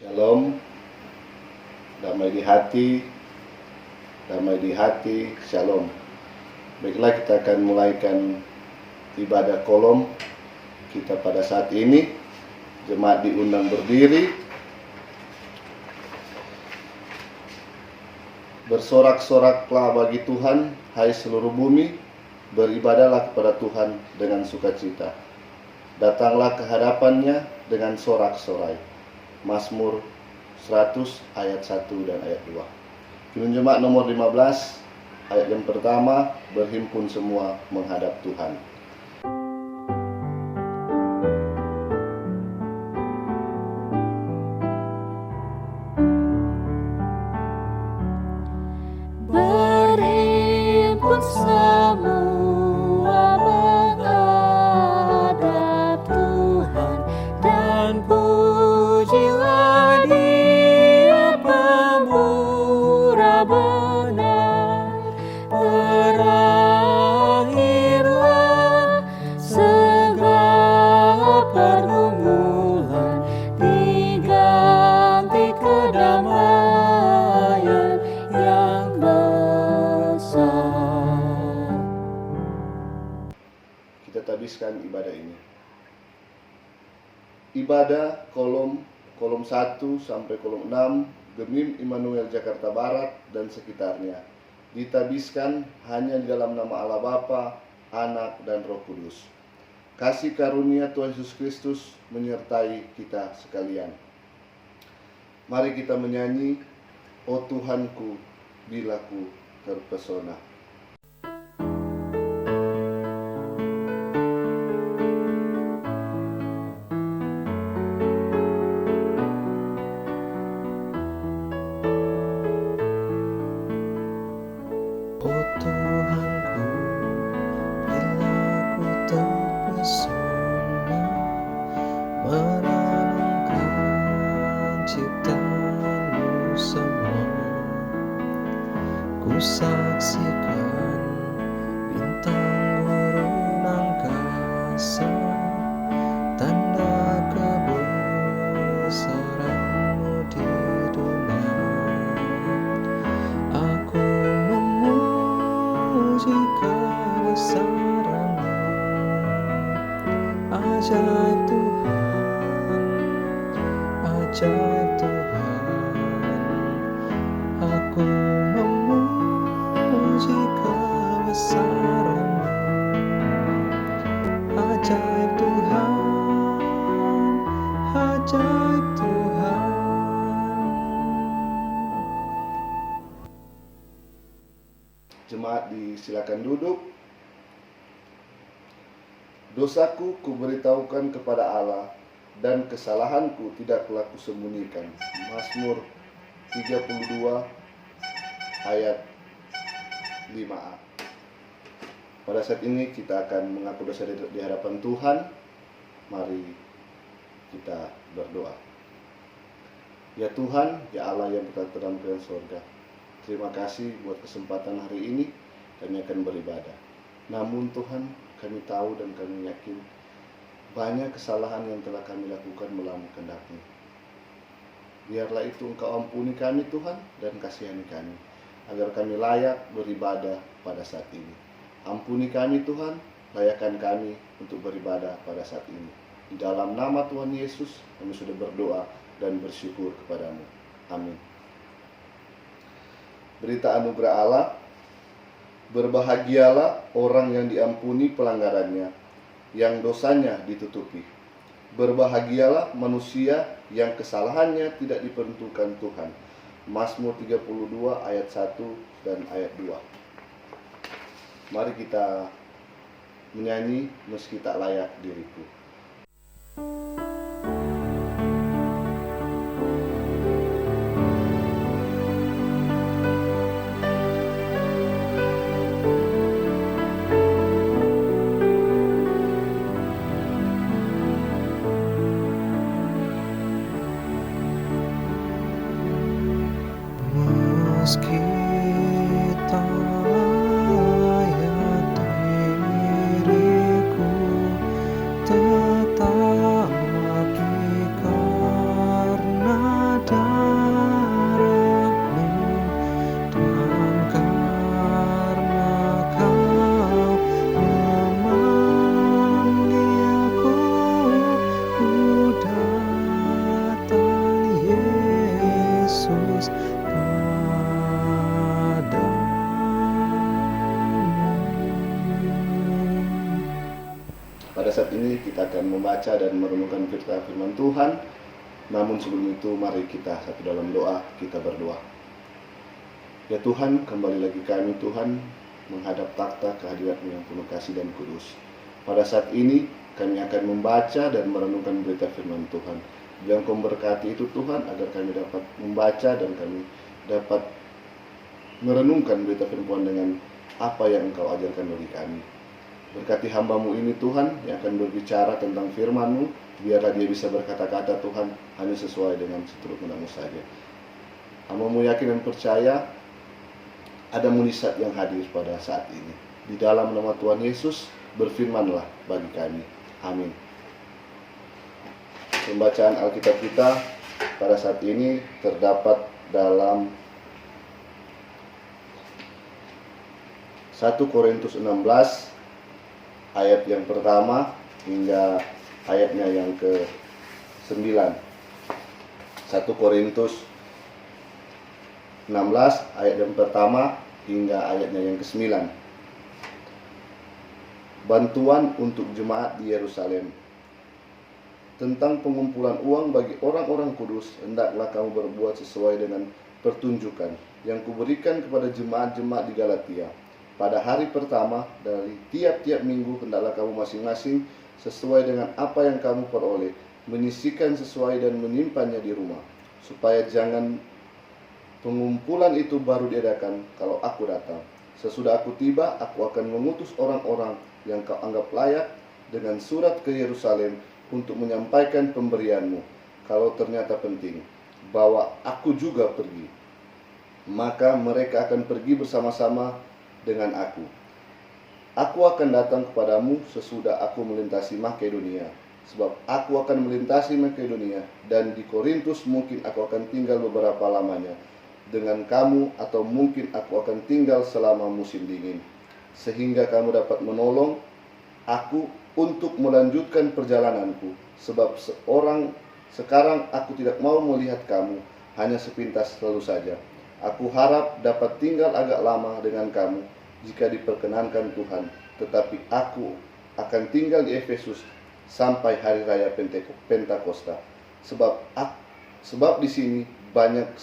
Shalom, damai di hati, shalom. Baiklah, kita akan mulaikan ibadah kolom kita pada saat ini. Jemaat diundang berdiri, bersorak-soraklah bagi Tuhan, hai seluruh bumi, beribadahlah kepada Tuhan dengan sukacita. Datanglah ke hadapannya dengan sorak-sorai. Mazmur 100 ayat 1 dan ayat 2. Kini jemaat nomor 15, ayat yang pertama, berhimpun semua menghadap Tuhan. Berhimpun semua menghadap Tuhan, dan pujilah Dia pemurah benar. Berakhirlah segala pergumulan, diganti kedamaian yang besar. Kita tabiskan ibadah ini. Ibadah kolom 1 sampai kolom 6 Gemim Immanuel Jakarta Barat dan sekitarnya ditabiskan hanya di dalam nama Allah Bapa, Anak dan Roh Kudus. Kasih karunia Tuhan Yesus Kristus menyertai kita sekalian. Mari kita menyanyi, "O Tuhanku, bila ku terpesona." Oh Tuhanku, bila ku terpesona merenungkan ciptaanmu semua, ku saksikan bintang gurun angkasa, tanda kebesaranmu di dunia. Aku memuji kebesaran-Mu, ajaib Tuhan, ajaib Tuhan. Aku memuji kebesaran-Mu, ajaib Tuhan, ajaib Tuhan. Jemaat disilakan duduk. Dosaku kuberitahukan kepada Allah, dan kesalahanku tidaklah kusembunyikan. Mazmur 32 ayat 5a. Pada saat ini kita akan mengaku dosa di hadapan Tuhan. Mari kita berdoa. Ya Tuhan, ya Allah yang berada dalam kerajaan surga, terima kasih buat kesempatan hari ini kami akan beribadah. Namun Tuhan, kami tahu dan kami yakin banyak kesalahan yang telah kami lakukan melawan kehendak-Mu. Biarlah itu Engkau ampuni kami Tuhan dan kasihani kami, agar kami layak beribadah pada saat ini. Ampuni kami Tuhan, layakkan kami untuk beribadah pada saat ini. Di dalam nama Tuhan Yesus kami sudah berdoa dan bersyukur kepada-Mu. Amin. Berita anugerah Allah, berbahagialah orang yang diampuni pelanggarannya, yang dosanya ditutupi. Berbahagialah manusia yang kesalahannya tidak diperuntukkan Tuhan. Mazmur 32 ayat 1 dan ayat 2. Mari kita menyanyi meski tak layak diriku. Meski tak layak diriku, tetap Pada saat ini kita akan membaca dan merenungkan firman Tuhan. Namun sebelum itu mari kita satu dalam doa, kita berdoa. Ya Tuhan, kembali lagi kami Tuhan menghadap takhta kehadirat-Mu yang penuh kasih dan kudus. Pada saat ini kami akan membaca dan merenungkan berita firman Tuhan. Biar Kau berkati itu Tuhan, agar kami dapat membaca dan kami dapat merenungkan berita firman dengan apa yang Engkau ajarkan bagi kami. Berkati hamba-Mu ini Tuhan yang akan berbicara tentang firman-Mu. Biarlah dia bisa berkata-kata Tuhan hanya sesuai dengan seturut menang-Mu saja. Hamba-Mu yakin dan percaya ada mujizat yang hadir pada saat ini. Di dalam nama Tuhan Yesus, berfirmanlah bagi kami. Amin. Pembacaan Alkitab kita pada saat ini terdapat dalam 1 Korintus 16 ayat yang pertama hingga ayatnya yang ke-9. 1 Korintus 16 ayat yang pertama hingga ayatnya yang ke-9. Bantuan untuk jemaat di Yerusalem. Tentang pengumpulan uang bagi orang-orang kudus, hendaklah kamu berbuat sesuai dengan pertunjukan yang kuberikan kepada jemaat-jemaat di Galatia. Pada hari pertama dari tiap-tiap minggu, hendaklah kamu masing-masing sesuai dengan apa yang kamu peroleh, menyisihkan sesuai dan menyimpannya di rumah, supaya jangan pengumpulan itu baru diadakan kalau aku datang. Sesudah aku tiba, aku akan mengutus orang-orang yang kau anggap layak dengan surat ke Yerusalem untuk menyampaikan pemberianmu. Kalau ternyata penting, bawa aku juga pergi. Maka mereka akan pergi bersama-sama dengan aku. Aku akan datang kepadamu sesudah aku melintasi Makedonia, sebab aku akan melintasi Makedonia, dan di Korintus mungkin aku akan tinggal beberapa lamanya dengan kamu, atau mungkin aku akan tinggal selama musim dingin, sehingga kamu dapat menolong aku untuk melanjutkan perjalananku. Sebab sekarang aku tidak mau melihat kamu hanya sepintas lalu saja. Aku harap dapat tinggal agak lama dengan kamu jika diperkenankan Tuhan. Tetapi aku akan tinggal di Efesus sampai hari raya Pentakosta. Sebab di sini banyak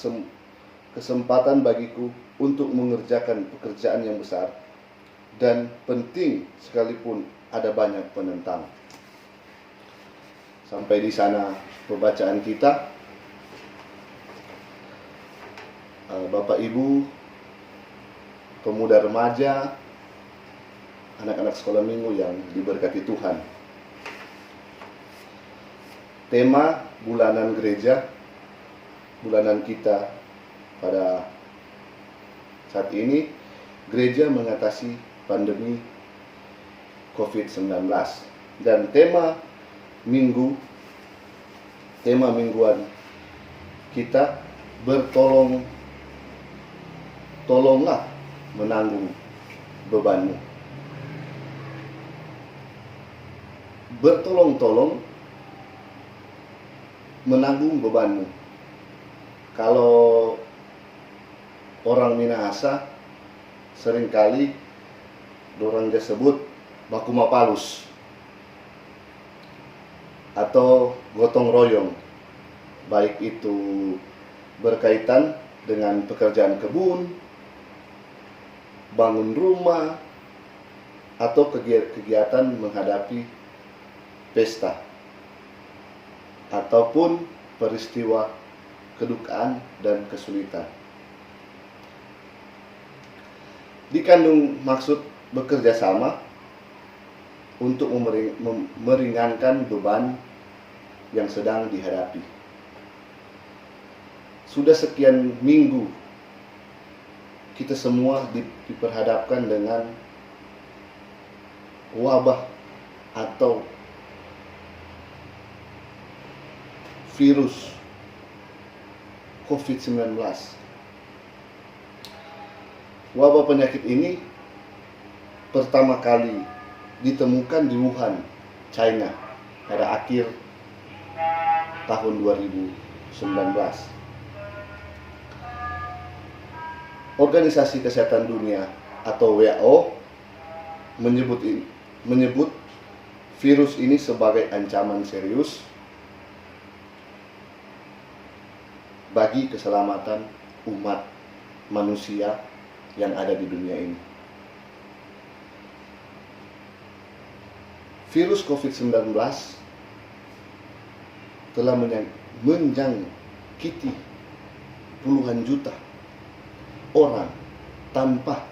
kesempatan bagiku untuk mengerjakan pekerjaan yang besar dan penting, sekalipun ada banyak penentang. Sampai di sana pembacaan kita. Bapak Ibu, pemuda remaja, anak-anak sekolah minggu yang diberkati Tuhan. Tema bulanan gereja, bulanan kita pada saat ini, gereja mengatasi pandemi COVID-19. Dan tema mingguan kita, tolonglah menanggung bebanmu. Bertolong-tolong menanggung bebanmu. Kalau orang Minahasa seringkali dorang disebut baku mapalus atau gotong royong, baik itu berkaitan dengan pekerjaan kebun, bangun rumah, atau kegiatan menghadapi pesta ataupun peristiwa kedukaan dan kesulitan. Dikandung maksud bekerja sama untuk meringankan beban yang sedang dihadapi. Sudah sekian minggu kita semua diperhadapkan dengan wabah atau virus COVID-19. Wabah penyakit ini pertama kali ditemukan di Wuhan, China pada akhir tahun 2019. Organisasi Kesehatan Dunia atau WHO menyebut virus ini sebagai ancaman serius bagi keselamatan umat manusia yang ada di dunia ini. Virus COVID-19 telah menjangkiti puluhan juta orang tanpa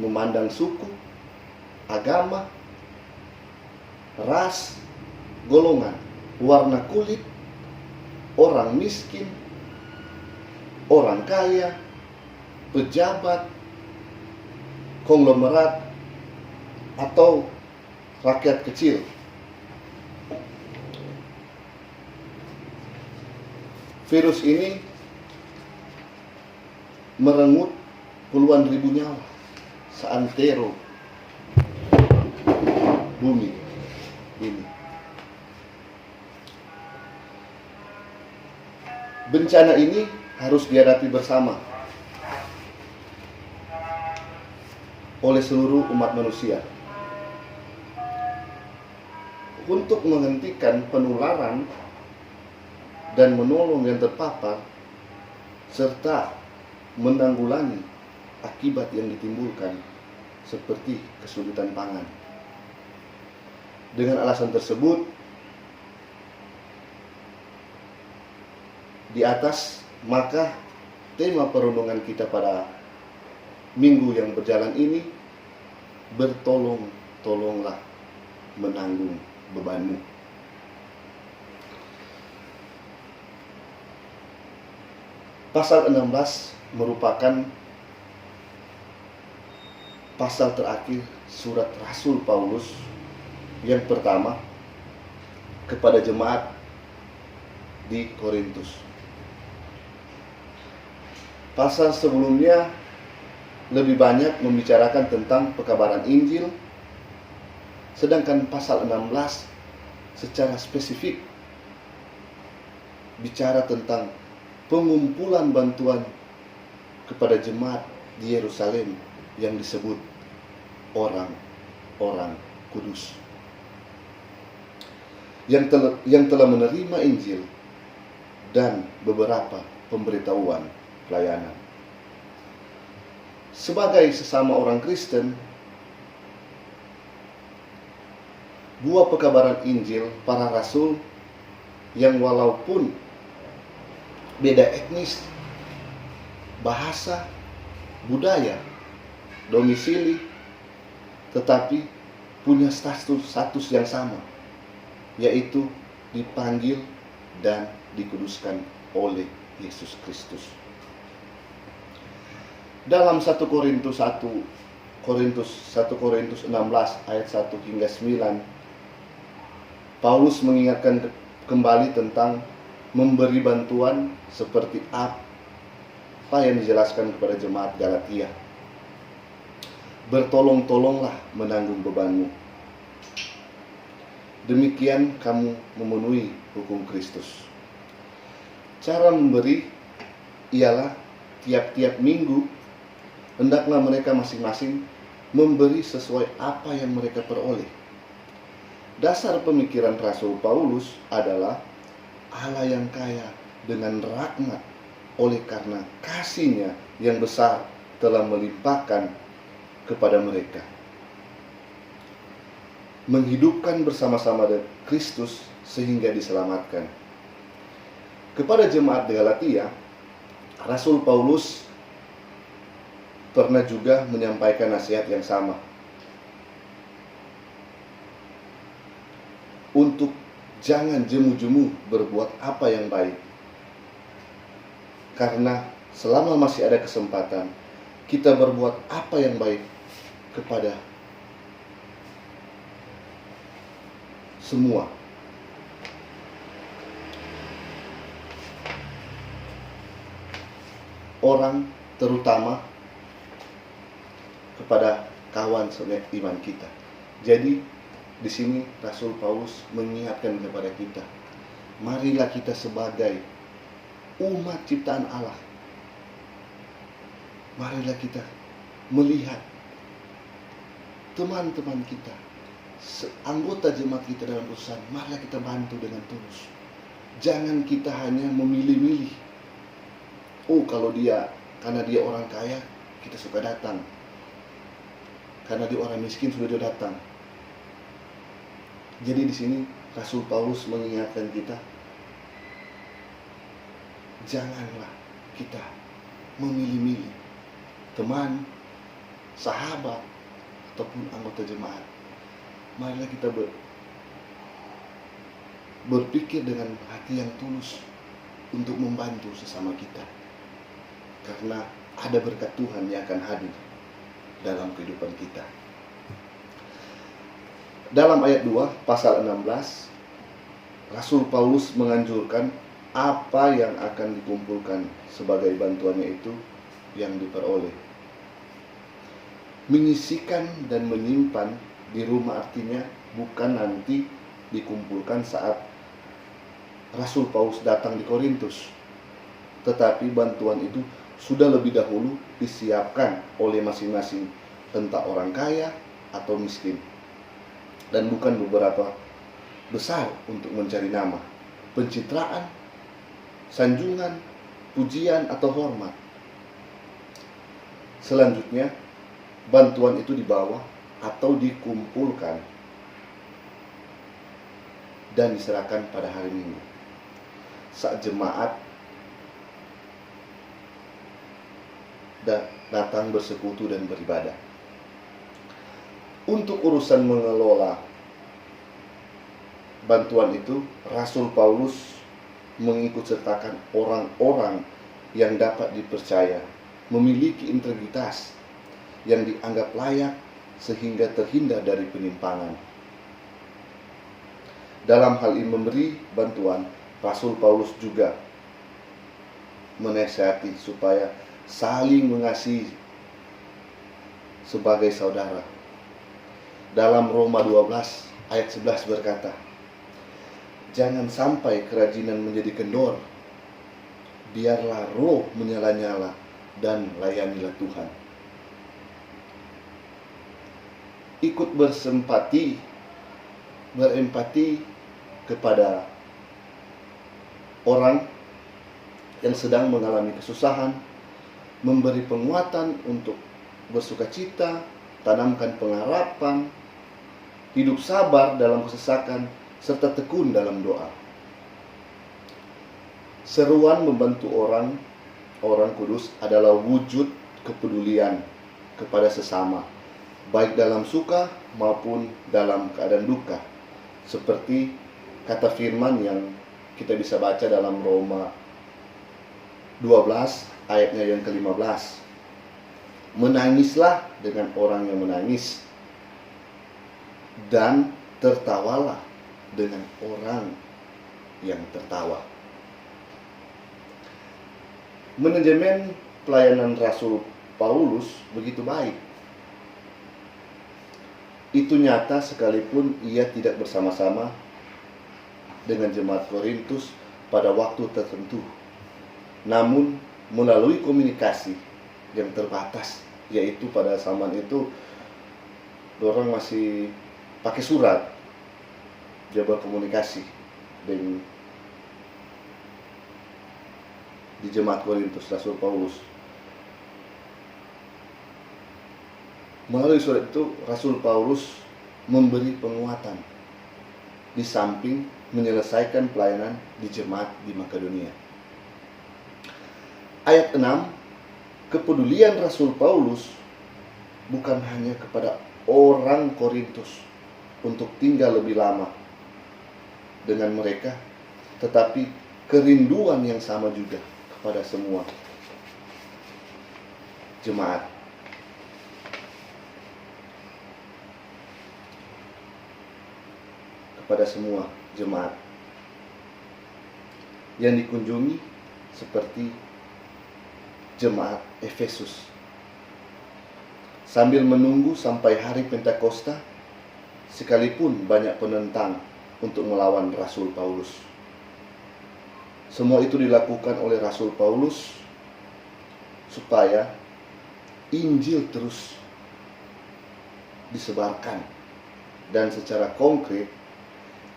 memandang suku, agama, ras, golongan, warna kulit, orang miskin, orang kaya, pejabat, konglomerat, atau rakyat kecil. Virus ini merenggut puluhan ribu nyawa seantero bumi ini. Bencana ini harus dihadapi bersama oleh seluruh umat manusia untuk menghentikan penularan dan menolong yang terpapar serta menanggulangi akibat yang ditimbulkan seperti kesulitan pangan. Dengan alasan tersebut, di atas, maka tema perenungan kita pada minggu yang berjalan ini, bertolong-tolonglah menanggung bebanmu. Pasal 16 merupakan pasal terakhir surat Rasul Paulus yang pertama kepada jemaat di Korintus. Pasal sebelumnya lebih banyak membicarakan tentang pekabaran Injil, sedangkan pasal 16 secara spesifik bicara tentang pengumpulan bantuan kepada jemaat di Yerusalem yang disebut orang-orang kudus yang telah menerima Injil dan beberapa pemberitahuan pelayanan. Sebagai sesama orang Kristen, buah pekabaran Injil para rasul yang walaupun beda etnis, bahasa, budaya, domisili, tetapi punya status yang sama, yaitu dipanggil dan dikuduskan oleh Yesus Kristus. Dalam 1 Korintus 16 ayat 1 hingga 9, Paulus mengingatkan kembali tentang memberi bantuan seperti apa yang dijelaskan kepada jemaat Galatia. Bertolong-tolonglah menanggung bebanmu. Demikian kamu memenuhi hukum Kristus. Cara memberi ialah tiap-tiap minggu hendaklah mereka masing-masing memberi sesuai apa yang mereka peroleh. Dasar pemikiran Rasul Paulus adalah Allah yang kaya dengan rahmat oleh karena kasih-Nya yang besar telah melimpahkan kepada mereka. Menghidupkan bersama-sama dengan Kristus sehingga diselamatkan. Kepada jemaat Galatia, Rasul Paulus pernah juga menyampaikan nasihat yang sama. Untuk jangan jemu-jemu berbuat apa yang baik. Karena selama masih ada kesempatan, kita berbuat apa yang baik kepada semua. Orang, terutama kepada kawan seiman kita. Jadi di sini Rasul Paulus mengingatkan kepada kita, marilah kita sebagai umat ciptaan Allah, marilah kita melihat teman-teman kita anggota jemaat kita dalam perusahaan, marilah kita bantu dengan tulus. Jangan kita hanya memilih-milih. Oh, karena dia orang kaya, kita suka datang. Karena dia orang miskin, sudah dia datang. Jadi di sini Rasul Paulus mengingatkan kita, janganlah kita memilih-milih teman, sahabat, ataupun anggota jemaat. Marilah kita berpikir dengan hati yang tulus untuk membantu sesama kita. Karena ada berkat Tuhan yang akan hadir dalam kehidupan kita. Dalam ayat 2 pasal 16, Rasul Paulus menganjurkan apa yang akan dikumpulkan sebagai bantuannya itu yang diperoleh. Menyisihkan dan menyimpan di rumah artinya bukan nanti dikumpulkan saat Rasul Paulus datang di Korintus, tetapi bantuan itu sudah lebih dahulu disiapkan oleh masing-masing, entah orang kaya atau miskin, dan bukan beberapa besar untuk mencari nama, pencitraan, sanjungan, pujian, atau hormat. Selanjutnya, bantuan itu dibawa atau dikumpulkan dan diserahkan pada hari Minggu saat jemaat datang bersekutu dan beribadah. Untuk urusan mengelola bantuan itu, Rasul Paulus mengikutsertakan orang-orang yang dapat dipercaya, memiliki integritas, yang dianggap layak sehingga terhindar dari penyimpangan. Dalam hal ini memberi bantuan, Rasul Paulus juga menasihati supaya saling mengasihi sebagai saudara. Dalam Roma 12 ayat 11 berkata, jangan sampai kerajinan menjadi kendor, biarlah roh menyala-nyala dan layanilah Tuhan. Ikut berempati kepada orang yang sedang mengalami kesusahan, memberi penguatan untuk bersukacita, tanamkan pengharapan, hidup sabar dalam kesesakan, serta tekun dalam doa. Seruan membantu orang kudus adalah wujud kepedulian kepada sesama, baik dalam suka maupun dalam keadaan duka. Seperti kata firman yang kita bisa baca dalam Roma 12 ayatnya yang ke-15. Menangislah dengan orang yang menangis, dan tertawalah dengan orang yang tertawa. Manajemen pelayanan Rasul Paulus begitu baik. Itu nyata sekalipun ia tidak bersama-sama dengan jemaat Korintus pada waktu tertentu. Namun melalui komunikasi yang terbatas, yaitu pada zaman itu orang masih pakai surat, dia berkomunikasi dengan di jemaat Korintus. Rasul Paulus melalui surat itu, Rasul Paulus memberi penguatan di samping menyelesaikan pelayanan di jemaat di Makedonia. Ayat 6, kepedulian Rasul Paulus bukan hanya kepada orang Korintus untuk tinggal lebih lama dengan mereka, tetapi kerinduan yang sama juga kepada semua jemaat. Kepada semua jemaat yang dikunjungi, seperti jemaat Efesus. Sambil menunggu sampai hari Pentakosta, sekalipun banyak penentang untuk melawan Rasul Paulus. Semua itu dilakukan oleh Rasul Paulus supaya Injil terus disebarkan dan secara konkret,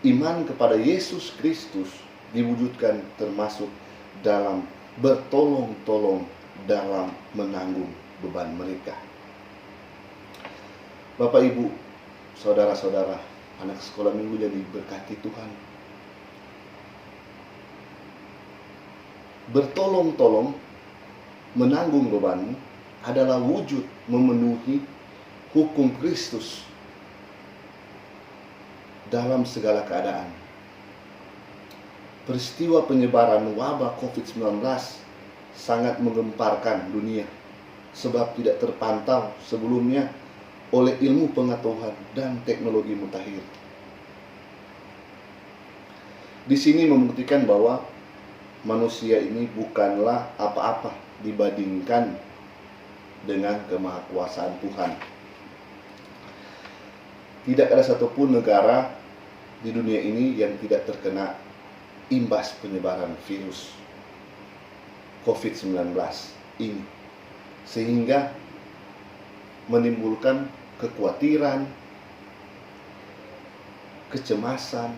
iman kepada Yesus Kristus diwujudkan termasuk dalam bertolong-tolong dalam menanggung beban mereka. Bapak, Ibu, saudara-saudara, anak sekolah minggu yang diberkati Tuhan, bertolong-tolong menanggung bebanmu adalah wujud memenuhi hukum Kristus dalam segala keadaan. Peristiwa penyebaran wabah COVID-19 sangat menggemparkan dunia sebab tidak terpantau sebelumnya oleh ilmu pengetahuan dan teknologi mutakhir. Di sini membuktikan bahwa manusia ini bukanlah apa-apa dibandingkan dengan kemahakuasaan Tuhan. Tidak ada satupun negara di dunia ini yang tidak terkena imbas penyebaran virus COVID-19 ini, sehingga menimbulkan kekhawatiran, kecemasan,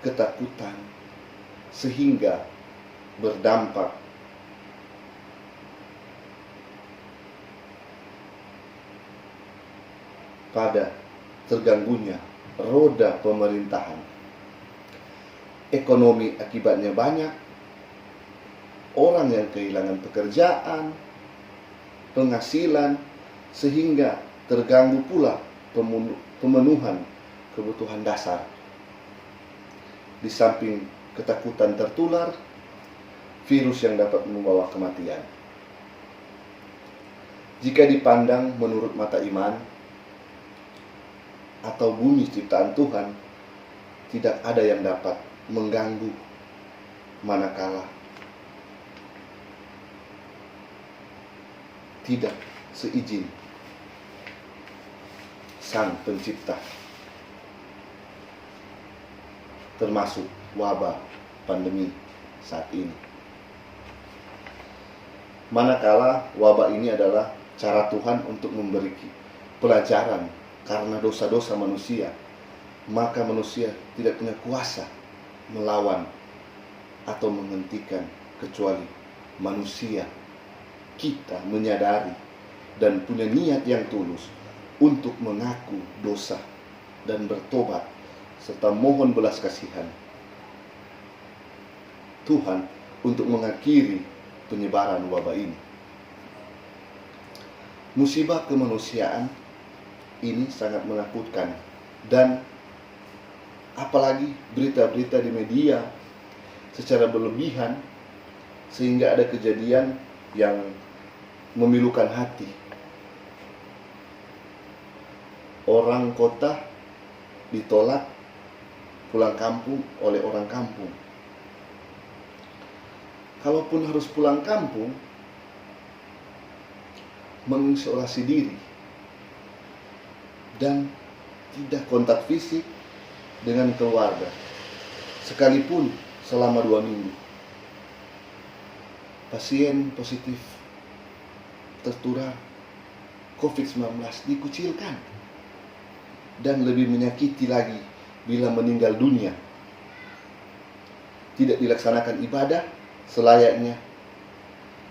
ketakutan, sehingga berdampak pada terganggunya roda pemerintahan. Ekonomi akibatnya banyak, orang yang kehilangan pekerjaan, penghasilan, sehingga terganggu pula pemenuhan kebutuhan dasar. Di samping ketakutan tertular, virus yang dapat membawa kematian. Jika dipandang menurut mata iman atau bumi ciptaan Tuhan, tidak ada yang dapat mengganggu manakala tidak seizin Sang Pencipta, termasuk wabah pandemi saat ini. Manakala wabah ini adalah cara Tuhan untuk memberi pelajaran karena dosa-dosa manusia, maka manusia tidak punya kuasa melawan atau menghentikan kecuali manusia kita menyadari dan punya niat yang tulus untuk mengaku dosa dan bertobat serta mohon belas kasihan Tuhan untuk mengakhiri penyebaran wabah ini. Musibah kemanusiaan ini sangat menakutkan, dan apalagi berita-berita di media secara berlebihan sehingga ada kejadian yang memilukan hati. Orang kota ditolak pulang kampung oleh orang kampung. Kalaupun harus pulang kampung, mengisolasi diri dan tidak kontak fisik dengan keluarga, sekalipun selama 2 minggu. Pasien positif tertular COVID-19 dikucilkan, dan lebih menyakiti lagi bila meninggal dunia. Tidak dilaksanakan ibadah selayaknya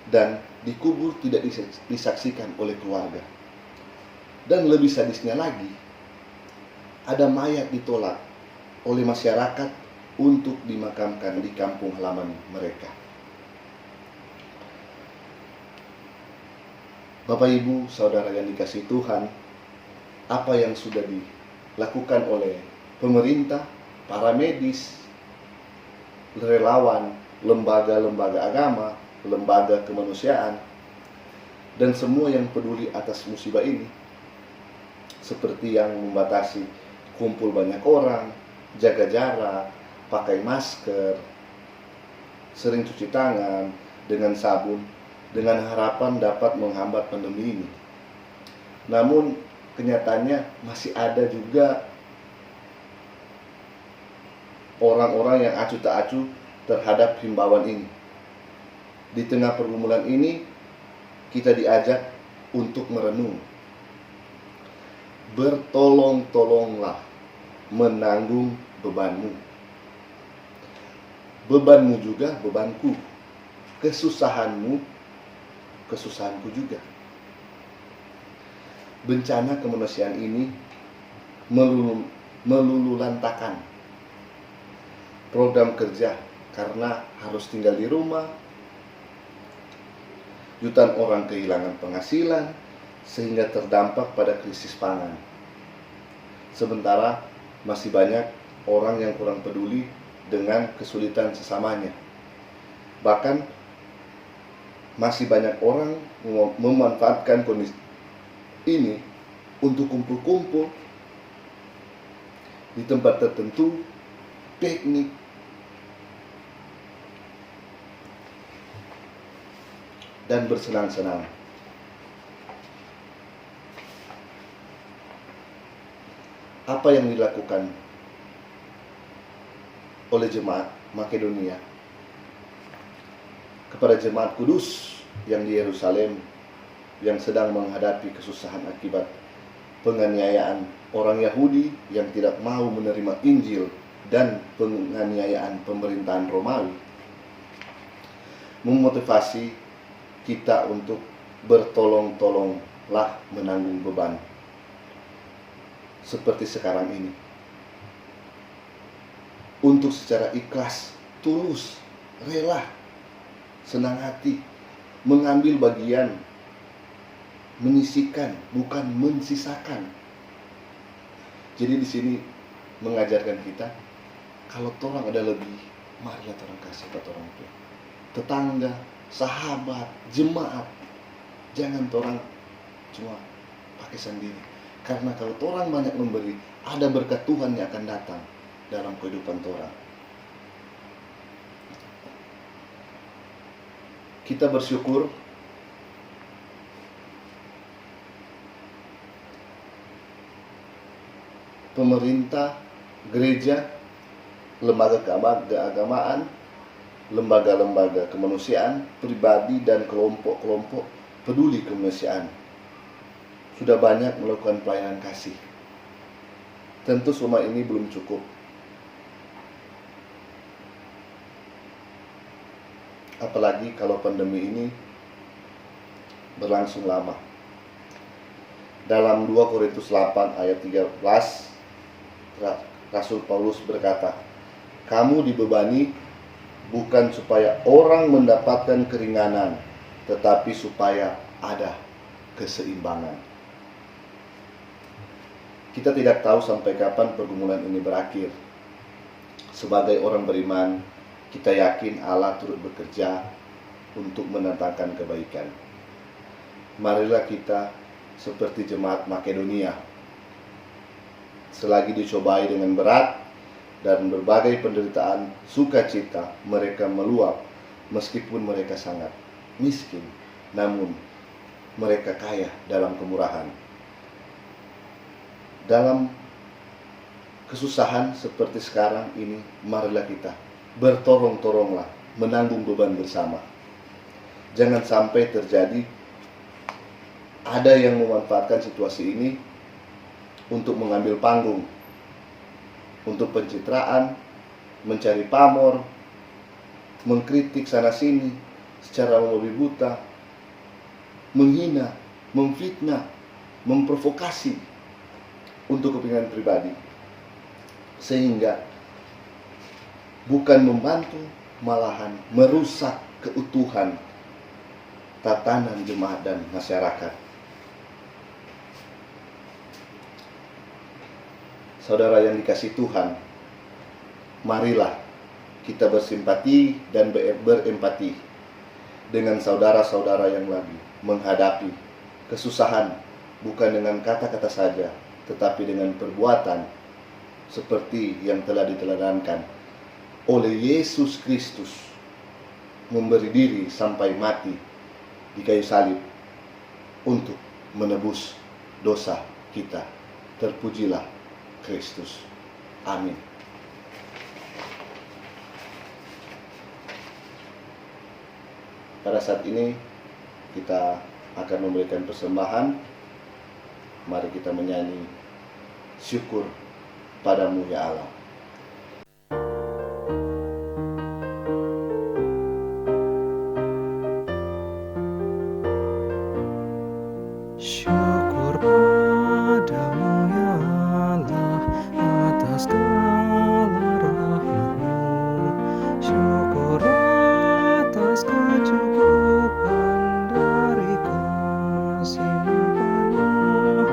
dan dikubur tidak disaksikan oleh keluarga. Dan lebih sadisnya lagi, ada mayat ditolak oleh masyarakat untuk dimakamkan di kampung halaman mereka. Bapak, Ibu, saudara yang dikasihi Tuhan, apa yang sudah dilakukan oleh pemerintah, para medis, relawan, lembaga-lembaga agama, lembaga kemanusiaan, dan semua yang peduli atas musibah ini, seperti yang membatasi kumpul banyak orang, jaga jarak, pakai masker, sering cuci tangan dengan sabun, dengan harapan dapat menghambat pandemi ini. Namun kenyataannya masih ada juga orang-orang yang acuh tak acuh terhadap himbauan ini. Di tengah pergumulan ini, kita diajak untuk merenung. bertolong-tolonglah menanggung bebanmu. Bebanmu juga bebanku, kesusahanmu kesusahanku juga. Bencana kemanusiaan ini melululantakan program kerja karena harus tinggal di rumah. Jutaan orang kehilangan penghasilan sehingga terdampak pada krisis pangan. Sementara masih banyak orang yang kurang peduli dengan kesulitan sesamanya. Bahkan masih banyak orang memanfaatkan kondisi ini untuk kumpul-kumpul di tempat tertentu, piknik, dan bersenang-senang. Apa yang dilakukan oleh jemaat Makedonia kepada jemaat kudus yang di Yerusalem yang sedang menghadapi kesusahan akibat penganiayaan orang Yahudi yang tidak mau menerima Injil dan penganiayaan pemerintahan Romawi, memotivasi kita untuk bertolong-tolonglah menanggung beban seperti sekarang ini, untuk secara ikhlas, tulus, rela, senang hati mengambil bagian, menyisihkan bukan mensisakan. Jadi di sini mengajarkan kita, kalau orang ada lebih, marilah orang kasih ke orang tua, tetangga, sahabat, jemaat. Jangan orang cuma pakai sendiri. Karena kalau orang banyak memberi, ada berkat Tuhan yang akan datang dalam kehidupan orang. Kita bersyukur pemerintah, gereja, lembaga keagamaan, lembaga-lembaga kemanusiaan, pribadi dan kelompok-kelompok peduli kemanusiaan sudah banyak melakukan pelayanan kasih. Tentu semua ini belum cukup. Apalagi kalau pandemi ini berlangsung lama. Dalam 2 Korintus 8 ayat 13, Rasul Paulus berkata, "Kamu dibebani bukan supaya orang mendapatkan keringanan, tetapi supaya ada keseimbangan." Kita tidak tahu sampai kapan pergumulan ini berakhir. Sebagai orang beriman, kita yakin Allah turut bekerja untuk mendatangkan kebaikan. Marilah kita seperti jemaat Makedonia. Selagi dicobai dengan berat dan berbagai penderitaan, sukacita mereka meluap meskipun mereka sangat miskin, namun mereka kaya dalam kemurahan. Dalam kesusahan seperti sekarang ini, marilah kita bertolong-tolonglah menanggung beban bersama. Jangan sampai terjadi ada yang memanfaatkan situasi ini untuk mengambil panggung, untuk pencitraan, mencari pamor, mengkritik sana-sini secara membabi buta, menghina, memfitnah, memprovokasi untuk kepentingan pribadi, sehingga bukan membantu, malahan merusak keutuhan tatanan jemaat dan masyarakat. Saudara yang dikasihi Tuhan, marilah kita bersimpati dan berempati dengan saudara-saudara yang lagi menghadapi kesusahan, bukan dengan kata-kata saja, tetapi dengan perbuatan seperti yang telah diteladankan oleh Yesus Kristus, memberi diri sampai mati di kayu salib untuk menebus dosa kita. Terpujilah Kristus. Amin. Pada saat ini kita akan memberikan persembahan. Mari kita menyanyi syukur padamu ya Allah. Syukur padamu ya Allah atas segala rahmat-Mu. Syukur atas kecukupan dari kasih-Mu penuh.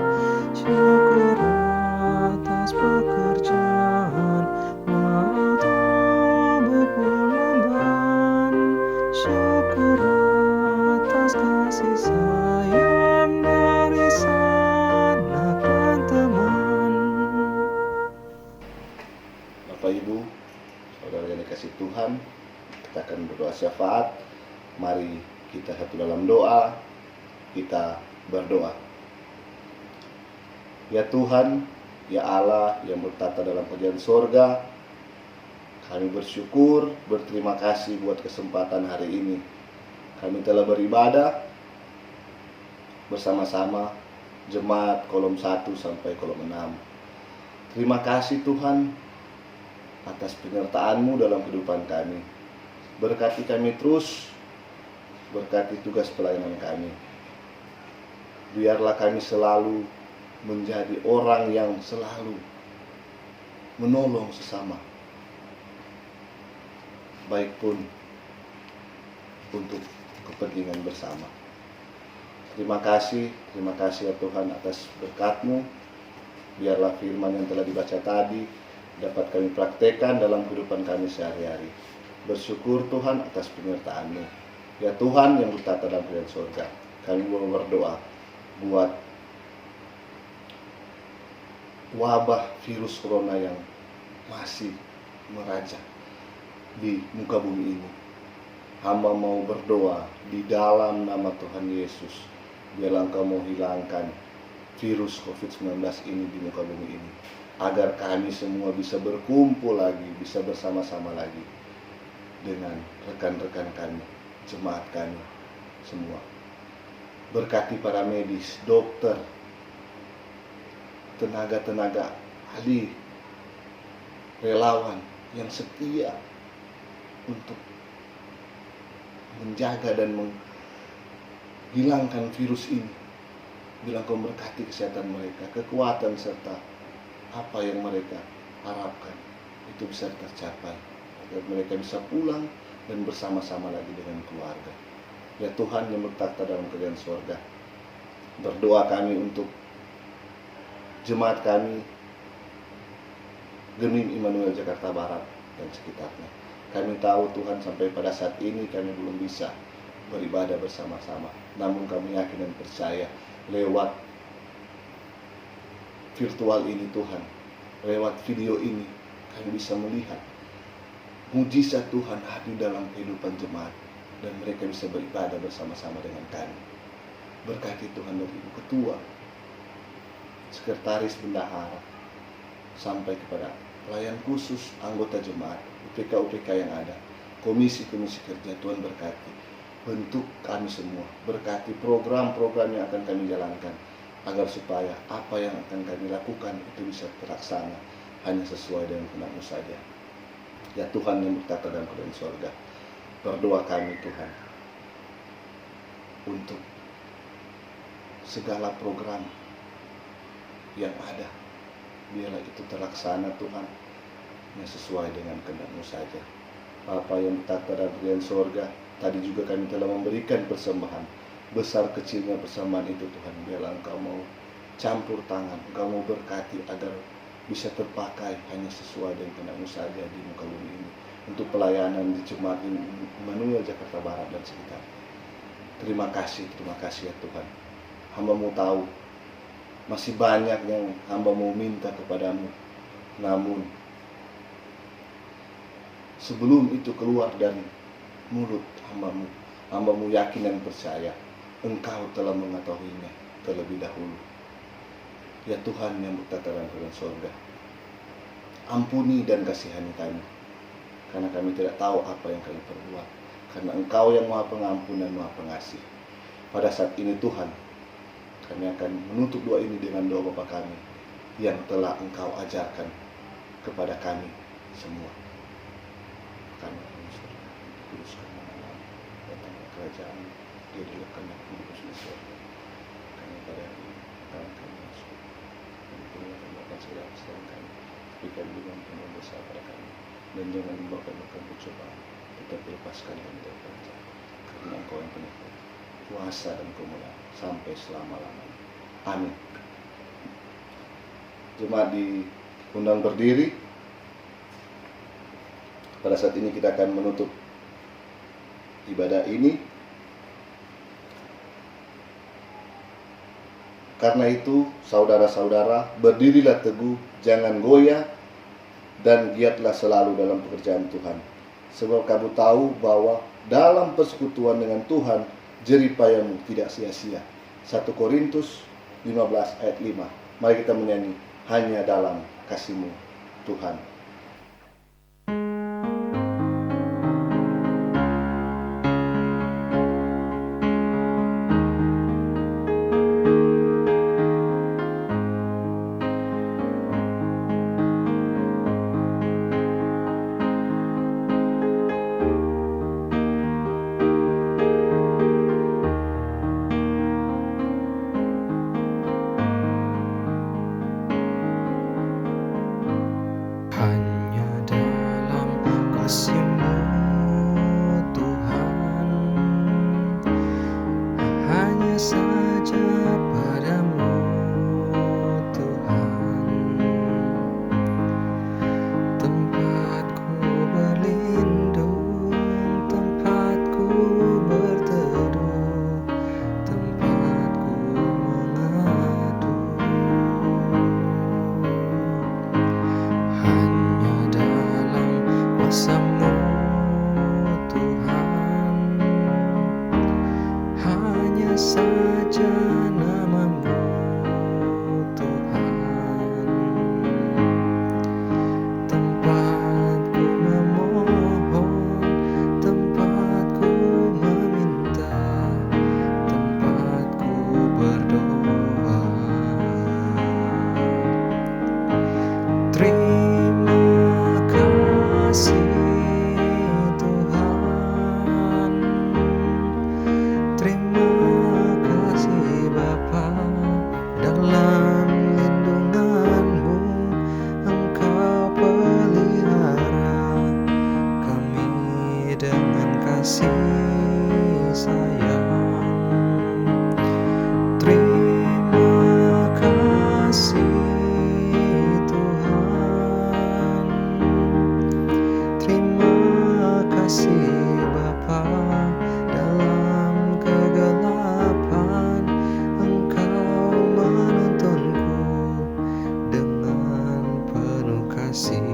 Syukur atas pekerjaan atau beban. Syukur atas kasih sayang dari sanak dan teman. Bapak Ibu, saudara yang dikasih Tuhan, kita akan berdoa syafaat. Mari kita satu dalam doa, kita berdoa. Ya Tuhan, ya Allah yang bertata dalam kerajaan sorga, kami bersyukur, berterima kasih buat kesempatan hari ini. Kami telah beribadah bersama-sama jemaat kolom 1 sampai kolom 6. Terima kasih Tuhan atas penyertaan-Mu dalam kehidupan kami. Berkati kami terus, berkati tugas pelayanan kami. Biarlah kami selalu menjadi orang yang selalu menolong sesama, baik pun untuk kepentingan bersama. Terima kasih ya Tuhan atas berkat-Mu. Biarlah firman yang telah dibaca tadi dapat kami praktekkan dalam kehidupan kami sehari-hari. Bersyukur Tuhan atas penyertaan-Mu. Ya Tuhan yang bertata dalam kerajaan surga, kami mau berdoa buat wabah virus corona yang masih merajak di muka bumi ini. Hamba mau berdoa di dalam nama Tuhan Yesus, biarlah Engkau mau hilangkan virus COVID-19 ini di muka bumi ini, agar kami semua bisa berkumpul lagi, bisa bersama-sama lagi dengan rekan-rekan kami, jemaat kami semua. Berkati para medis, dokter, tenaga-tenaga ahli, relawan yang setia untuk menjaga dan menghilangkan virus ini. Bilang Kau berkati kesehatan mereka, kekuatan serta apa yang mereka harapkan itu bisa tercapai, agar mereka bisa pulang dan bersama-sama lagi dengan keluarga. Ya Tuhan yang bertata dalam kerajaan surga, berdoa kami untuk jemaat kami Gemim Immanuel Jakarta Barat dan sekitarnya. Kami tahu Tuhan sampai pada saat ini kami belum bisa beribadah bersama-sama, namun kami yakin dan percaya lewat virtual ini Tuhan, lewat video ini kami bisa melihat mujizat Tuhan hadir dalam kehidupan jemaat dan mereka bisa beribadah bersama-sama dengan kami. Berkati Tuhan dari Ibu Ketua, Sekretaris Bendahara, sampai kepada pelayan khusus, anggota jemaat, UPK-UPK yang ada, komisi-komisi kerja. Tuhan berkati bentuk kami semua, berkati program-program yang akan kami jalankan, agar supaya apa yang akan kami lakukan itu bisa terlaksana hanya sesuai dengan kehendak-Mu saja. Ya Tuhan yang bertata dalam kerajaan surga, berdoa kami Tuhan untuk segala program yang ada, biarlah itu terlaksana Tuhan yang sesuai dengan kehendak-Mu saja. Bapa yang bertata dalam kerajaan surga, tadi juga kami telah memberikan persembahan, besar kecilnya persembahan itu Tuhan, biarlah Engkau mau campur tangan, Engkau mau berkati agar bisa terpakai hanya sesuai dengan kehendak-Mu saja di muka bumi ini, untuk pelayanan di Jemaat Immanuel Jakarta Barat dan sekitar. Terima kasih ya Tuhan. Hamba mau tahu masih banyak yang hamba mau minta kepadamu, namun sebelum itu keluar dari mulut hambamu yakin dan percaya Engkau telah mengetahuinya terlebih dahulu. Ya Tuhan yang bertata dalam kerajaan surga, ampuni dan kasihani kami, karena kami tidak tahu apa yang kami perbuat, karena Engkau yang Maha Pengampun dan Maha Pengasih. Pada saat ini Tuhan, kami akan menutup doa ini dengan doa Bapa kami yang telah Engkau ajarkan kepada kami semua. Kami surga, kuduskan nama, datanglah kerajaan, jadilah kehendak kudus di surga. Kami pada hari ini, tangan kami masuk, ampunilah kami akan segala kesalahan kami, tapi kami dengan penuh dosa pada kami, dan jangan membawa kami ke pencobaan, tetapi lepaskan kami dari jahat. Karena Engkau yang penuh kuasa dan kemuliaan sampai selama-lamanya. Amin. Jemaat diundang berdiri. Pada saat ini kita akan menutup ibadah ini. Karena itu, saudara-saudara, berdirilah teguh, jangan goyah, dan giatlah selalu dalam pekerjaan Tuhan. Sebab kamu tahu bahwa dalam persekutuan dengan Tuhan, jeripayamu tidak sia-sia. 1 Korintus 15 ayat 5. Mari kita menyanyi, hanya dalam kasih-Mu Tuhan. Hanya dalam kasih-Mu Tuhan, hanya saja padamu Tuhan, tempatku berlindung, tempatku berteduh, tempatku mengadu. Hanya dalam kuasa-Mu Tuhan, hanya saja nama-Mu Tuhan, tempatku memohon, tempatku meminta, tempatku berdoa. Terima kasih Tuhan, terima kasih Bapa, dalam lindungan-Mu Engkau pelihara kami dengan kasih sayang. Terima kasih Tuhan, terima kasih Bapa, dalam kegelapan Engkau menuntunku dengan penuh kasih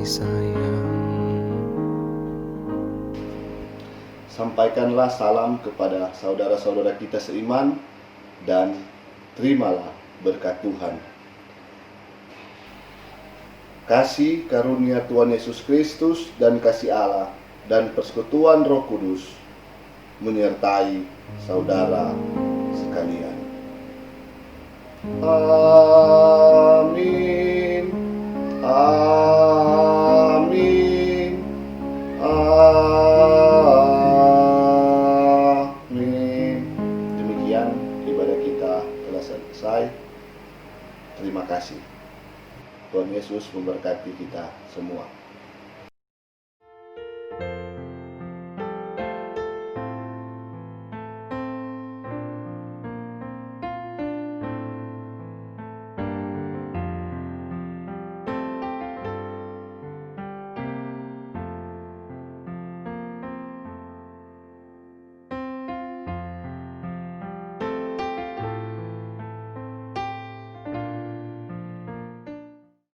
sayang. Sampaikanlah salam kepada saudara-saudara kita seiman dan terimalah berkat Tuhan. Kasih karunia Tuhan Yesus Kristus dan kasih Allah dan persekutuan Roh Kudus menyertai saudara sekalian. Amin. Amin. Amin. Demikian ibadah kita telah selesai. Terima kasih. Tuhan Yesus memberkati kita semua.